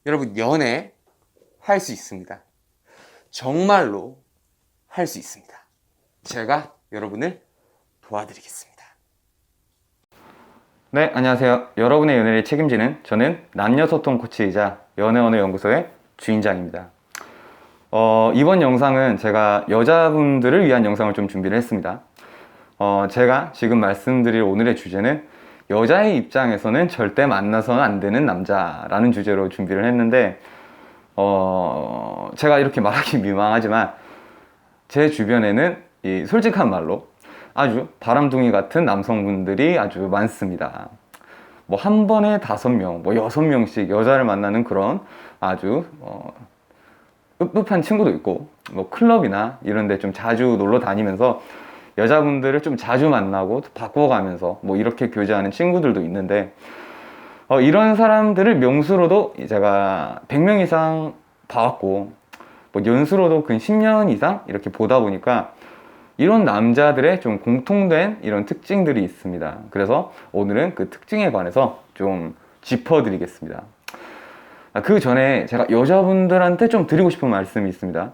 여러분, 연애 할 수 있습니다. 정말로 할 수 있습니다. 제가 여러분을 도와드리겠습니다. 네, 안녕하세요. 여러분의 연애를 책임지는 저는 남녀소통 코치이자 연애언어연구소의 주인장입니다. 이번 영상은 제가 여자분들을 위한 영상을 좀 준비를 했습니다. 제가 지금 말씀드릴 오늘의 주제는 여자의 입장에서는 절대 만나서는 안 되는 남자라는 주제로 준비를 했는데, 제가 이렇게 말하기 민망하지만 제 주변에는 이 솔직한 말로 아주 바람둥이 같은 남성분들이 아주 많습니다. 뭐 한 번에 5명, 뭐 6명씩 여자를 만나는 그런 아주 읍읍한 친구도 있고, 뭐 클럽이나 이런 데 좀 자주 놀러 다니면서 여자분들을 좀 자주 만나고 바꿔가면서 뭐 이렇게 교제하는 친구들도 있는데, 이런 사람들을 명수로도 제가 100명 이상 봐왔고, 뭐 연수로도 근 10년 이상 이렇게 보다 보니까 이런 남자들의 좀 공통된 이런 특징들이 있습니다. 그래서 오늘은 그 특징에 관해서 좀 짚어드리겠습니다. 그 전에 제가 여자분들한테 좀 드리고 싶은 말씀이 있습니다.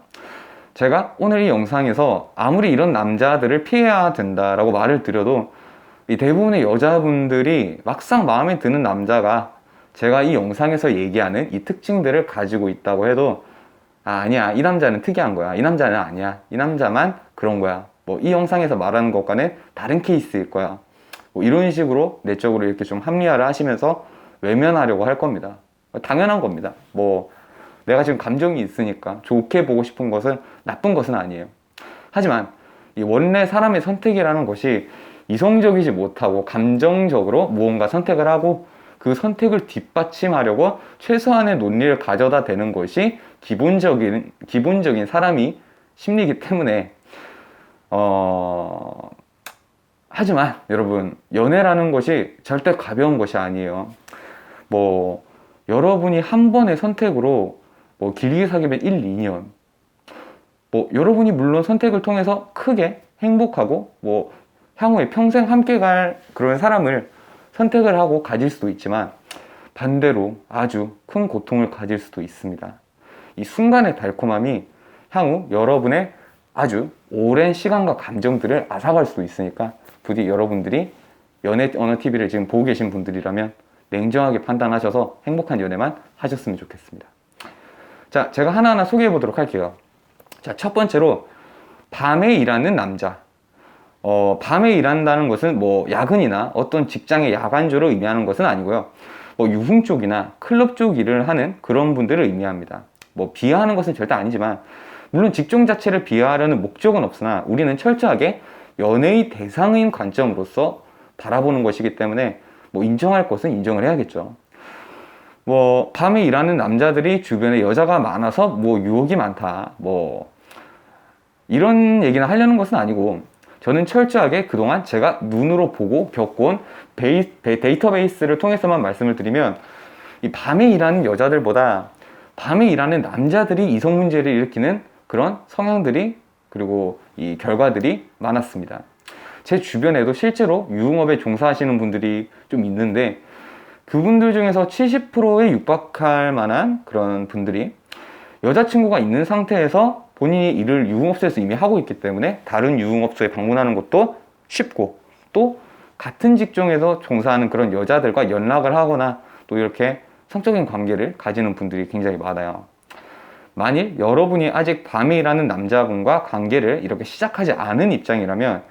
제가 오늘 이 영상에서 아무리 이런 남자들을 피해야 된다라고 말을 드려도 이 대부분의 여자분들이 막상 마음에 드는 남자가 제가 이 영상에서 얘기하는 이 특징들을 가지고 있다고 해도 아니야, 이 남자는 특이한 거야, 이 남자는 아니야, 이 남자만 그런 거야, 뭐 이 영상에서 말하는 것과는 다른 케이스일 거야, 뭐 이런 식으로 내적으로 이렇게 좀 합리화를 하시면서 외면하려고 할 겁니다. 당연한 겁니다. 뭐 내가 지금 감정이 있으니까 좋게 보고 싶은 것은 나쁜 것은 아니에요. 하지만 이 원래 사람의 선택이라는 것이 이성적이지 못하고 감정적으로 무언가 선택을 하고 그 선택을 뒷받침하려고 최소한의 논리를 가져다 대는 것이 기본적인 사람이 심리이기 때문에 하지만 여러분, 연애라는 것이 절대 가벼운 것이 아니에요. 뭐 여러분이 한 번의 선택으로 뭐 길게 사귀면 1, 2년, 뭐 여러분이 물론 선택을 통해서 크게 행복하고 뭐 향후에 평생 함께 갈 그런 사람을 선택을 하고 가질 수도 있지만, 반대로 아주 큰 고통을 가질 수도 있습니다. 이 순간의 달콤함이 향후 여러분의 아주 오랜 시간과 감정들을 앗아갈 수도 있으니까, 부디 여러분들이 연애 언어 TV를 지금 보고 계신 분들이라면 냉정하게 판단하셔서 행복한 연애만 하셨으면 좋겠습니다. 자, 제가 하나하나 소개해 보도록 할게요. 자, 첫 번째로 밤에 일하는 남자. 밤에 일한다는 것은 뭐 야근이나 어떤 직장의 야간조를 의미하는 것은 아니고요. 뭐 유흥 쪽이나 클럽 쪽 일을 하는 그런 분들을 의미합니다. 뭐 비하하는 것은 절대 아니지만, 물론 직종 자체를 비하하려는 목적은 없으나 우리는 철저하게 연애의 대상인 관점으로서 바라보는 것이기 때문에 뭐 인정할 것은 인정을 해야겠죠. 뭐 밤에 일하는 남자들이 주변에 여자가 많아서 뭐 유혹이 많다, 뭐 이런 얘기는 하려는 것은 아니고, 저는 철저하게 그동안 제가 눈으로 보고 겪어온 데이터베이스를 통해서만 말씀을 드리면, 이 밤에 일하는 여자들보다 밤에 일하는 남자들이 이성 문제를 일으키는 그런 성향들이, 그리고 이 결과들이 많았습니다. 제 주변에도 실제로 유흥업에 종사하시는 분들이 좀 있는데, 그분들 중에서 70%에 육박할 만한 그런 분들이 여자친구가 있는 상태에서 본인이 일을 유흥업소에서 이미 하고 있기 때문에 다른 유흥업소에 방문하는 것도 쉽고, 또 같은 직종에서 종사하는 그런 여자들과 연락을 하거나 또 이렇게 성적인 관계를 가지는 분들이 굉장히 많아요. 만일 여러분이 아직 밤에 일하는 남자분과 관계를 이렇게 시작하지 않은 입장이라면,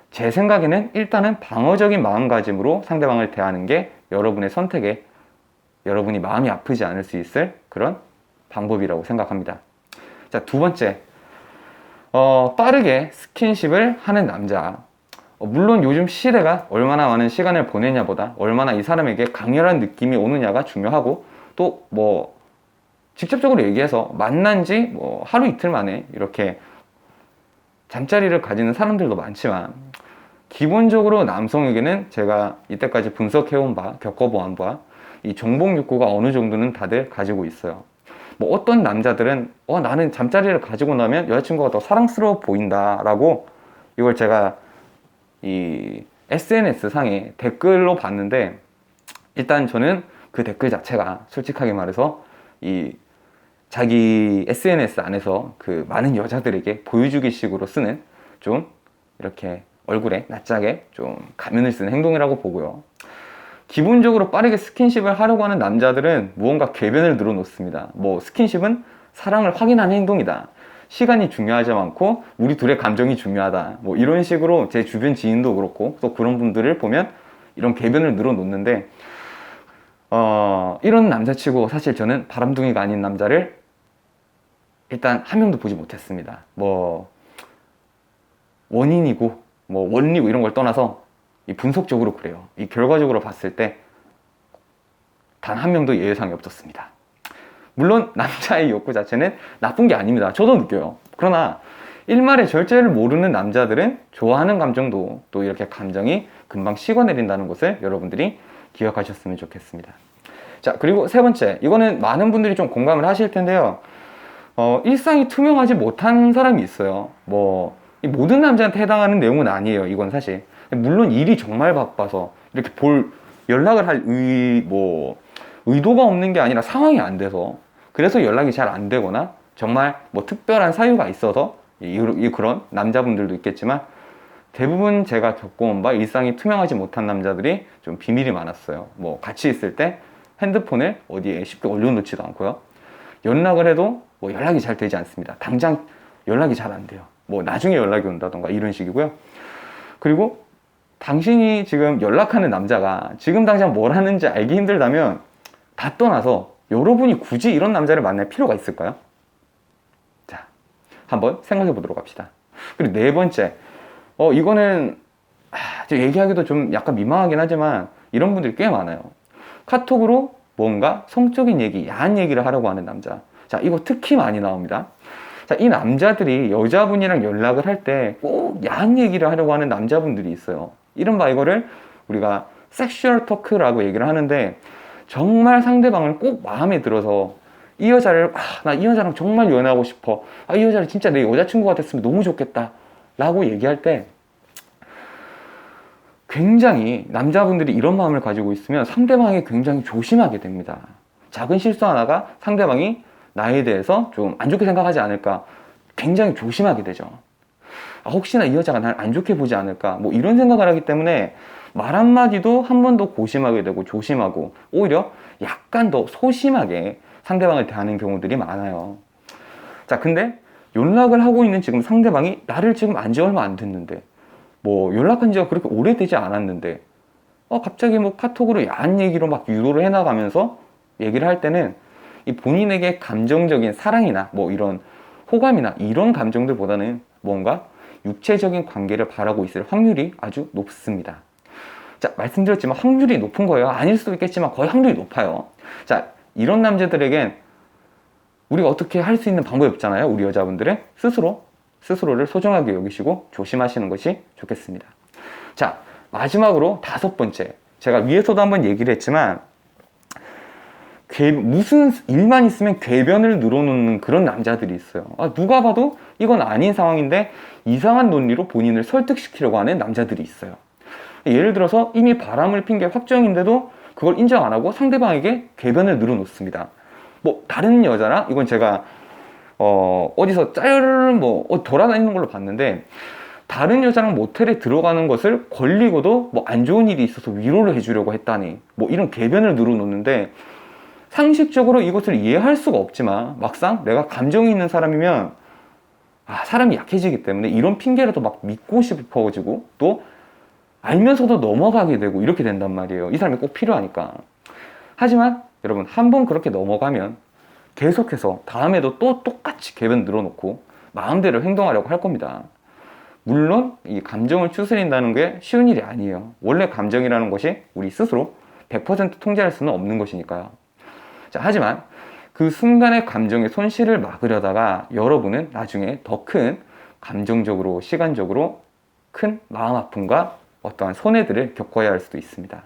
제 생각에는 일단은 방어적인 마음가짐으로 상대방을 대하는 게 여러분의 선택에, 여러분이 마음이 아프지 않을 수 있을 그런 방법이라고 생각합니다. 자, 두 번째, 빠르게 스킨십을 하는 남자. 물론 요즘 시대가 얼마나 많은 시간을 보내냐보다 얼마나 이 사람에게 강렬한 느낌이 오느냐가 중요하고, 또 뭐 직접적으로 얘기해서 만난 지 뭐 하루 이틀 만에 이렇게 잠자리를 가지는 사람들도 많지만, 기본적으로 남성에게는 제가 이때까지 분석해온 바, 겪어본 바, 이 정복 욕구가 어느 정도는 다들 가지고 있어요. 뭐 어떤 남자들은 나는 잠자리를 가지고 나면 여자친구가 더 사랑스러워 보인다 라고, 이걸 제가 이 SNS 상에 댓글로 봤는데, 일단 저는 그 댓글 자체가 솔직하게 말해서 이 자기 SNS 안에서 그 많은 여자들에게 보여주기 식으로 쓰는 좀 이렇게 얼굴에 낯짝에 좀 가면을 쓰는 행동이라고 보고요. 기본적으로 빠르게 스킨십을 하려고 하는 남자들은 무언가 궤변을 늘어놓습니다. 뭐 스킨십은 사랑을 확인하는 행동이다. 시간이 중요하지 않고 우리 둘의 감정이 중요하다. 뭐 이런 식으로 제 주변 지인도 그렇고 또 그런 분들을 보면 이런 궤변을 늘어놓는데 이런 남자치고 사실 저는 바람둥이가 아닌 남자를 일단 한 명도 보지 못했습니다. 뭐 원인이고 뭐 원리고 이런 걸 떠나서 이 분석적으로 그래요. 이 결과적으로 봤을 때 단 한 명도 예외상이 없었습니다. 물론 남자의 욕구 자체는 나쁜 게 아닙니다. 저도 느껴요. 그러나 일말의 절제를 모르는 남자들은 좋아하는 감정도 또 이렇게 감정이 금방 식어내린다는 것을 여러분들이 기억하셨으면 좋겠습니다. 자, 그리고 세 번째, 이거는 많은 분들이 좀 공감을 하실 텐데요. 일상이 투명하지 못한 사람이 있어요. 뭐 모든 남자한테 해당하는 내용은 아니에요. 이건 사실 물론 일이 정말 바빠서 이렇게 연락을 할 의도가 없는 게 아니라 상황이 안 돼서 그래서 연락이 잘 안 되거나 정말 뭐 특별한 사유가 있어서 그런 남자분들도 있겠지만 대부분 제가 겪어온 바 일상이 투명하지 못한 남자들이 좀 비밀이 많았어요. 뭐 같이 있을 때 핸드폰을 어디에 쉽게 올려놓지도 않고요. 연락을 해도 뭐 연락이 잘 되지 않습니다. 당장 연락이 잘 안 돼요. 뭐 나중에 연락이 온다던가 이런 식이고요. 그리고 당신이 지금 연락하는 남자가 지금 당장 뭘 하는지 알기 힘들다면 다 떠나서 여러분이 굳이 이런 남자를 만날 필요가 있을까요? 자, 한번 생각해 보도록 합시다. 그리고 네 번째, 이거는 얘기하기도 좀 약간 민망하긴 하지만 이런 분들이 꽤 많아요. 카톡으로 뭔가 성적인 얘기, 야한 얘기를 하려고 하는 남자. 자, 이거 특히 많이 나옵니다. 자, 이 남자들이 여자분이랑 연락을 할 때 꼭 야한 얘기를 하려고 하는 남자분들이 있어요. 이른바 이거를 우리가 섹슈얼 토크라고 얘기를 하는데 정말 상대방을 꼭 마음에 들어서 이 여자를 나 이 여자랑 정말 연애하고 싶어. 이 여자를 진짜 내 여자친구가 됐으면 너무 좋겠다 라고 얘기할 때 굉장히 남자분들이 이런 마음을 가지고 있으면 상대방이 굉장히 조심하게 됩니다. 작은 실수 하나가 상대방이 나에 대해서 좀 안 좋게 생각하지 않을까 굉장히 조심하게 되죠. 혹시나 이 여자가 날 안 좋게 보지 않을까 뭐 이런 생각을 하기 때문에 말 한마디도 한 번 더 고심하게 되고 조심하고 오히려 약간 더 소심하게 상대방을 대하는 경우들이 많아요. 자, 근데 연락을 하고 있는 지금 상대방이 나를 지금 안지 얼마 안 됐는데 뭐 연락한 지가 그렇게 오래되지 않았는데 갑자기 뭐 카톡으로 야한 얘기로 막 유도를 해나가면서 얘기를 할 때는 이 본인에게 감정적인 사랑이나 뭐 이런 호감이나 이런 감정들보다는 뭔가 육체적인 관계를 바라고 있을 확률이 아주 높습니다. 자, 말씀드렸지만 확률이 높은 거예요. 아닐 수도 있겠지만 거의 확률이 높아요. 자, 이런 남자들에겐 우리가 어떻게 할 수 있는 방법이 없잖아요. 우리 여자분들은 스스로를 소중하게 여기시고 조심하시는 것이 좋겠습니다. 자, 마지막으로 다섯 번째, 제가 위에서도 한번 얘기를 했지만 무슨 일만 있으면 궤변을 늘어놓는 그런 남자들이 있어요. 누가 봐도 이건 아닌 상황인데 이상한 논리로 본인을 설득시키려고 하는 남자들이 있어요. 예를 들어서 이미 바람을 핀 게 확정인데도 그걸 인정 안 하고 상대방에게 궤변을 늘어놓습니다. 뭐 다른 여자랑 이건 제가 어디서 돌아다니는 걸로 봤는데 다른 여자랑 모텔에 들어가는 것을 걸리고도 뭐 안 좋은 일이 있어서 위로를 해주려고 했다니 뭐 이런 궤변을 늘어놓는데 상식적으로 이것을 이해할 수가 없지만 막상 내가 감정이 있는 사람이면 사람이 약해지기 때문에 이런 핑계라도 막 믿고 싶어지고 또 알면서도 넘어가게 되고 이렇게 된단 말이에요. 이 사람이 꼭 필요하니까. 하지만 여러분 한 번 그렇게 넘어가면 계속해서 다음에도 또 똑같이 궤변 늘어놓고 마음대로 행동하려고 할 겁니다. 물론 이 감정을 추스린다는 게 쉬운 일이 아니에요. 원래 감정이라는 것이 우리 스스로 100% 통제할 수는 없는 것이니까요. 자, 하지만 그 순간의 감정의 손실을 막으려다가 여러분은 나중에 더 큰 감정적으로 시간적으로 큰 마음 아픔과 어떠한 손해들을 겪어야 할 수도 있습니다.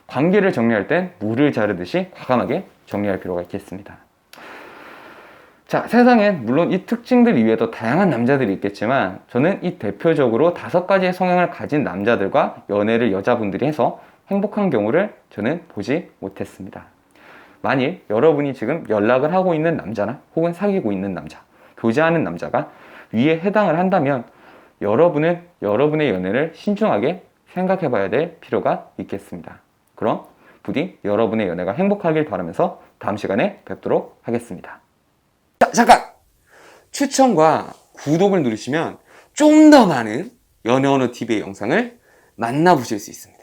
관계를 정리할 땐 물을 자르듯이 과감하게 정리할 필요가 있겠습니다. 자, 세상엔 물론 이 특징들 이외에도 다양한 남자들이 있겠지만 저는 이 대표적으로 5가지의 성향을 가진 남자들과 연애를 여자분들이 해서 행복한 경우를 저는 보지 못했습니다. 만일 여러분이 지금 연락을 하고 있는 남자나 혹은 사귀고 있는 남자, 교제하는 남자가 위에 해당을 한다면 여러분은 여러분의 연애를 신중하게 생각해 봐야 될 필요가 있겠습니다. 그럼 부디 여러분의 연애가 행복하길 바라면서 다음 시간에 뵙도록 하겠습니다. 자, 잠깐! 추천과 구독을 누르시면 좀 더 많은 연애 언어 TV의 영상을 만나보실 수 있습니다.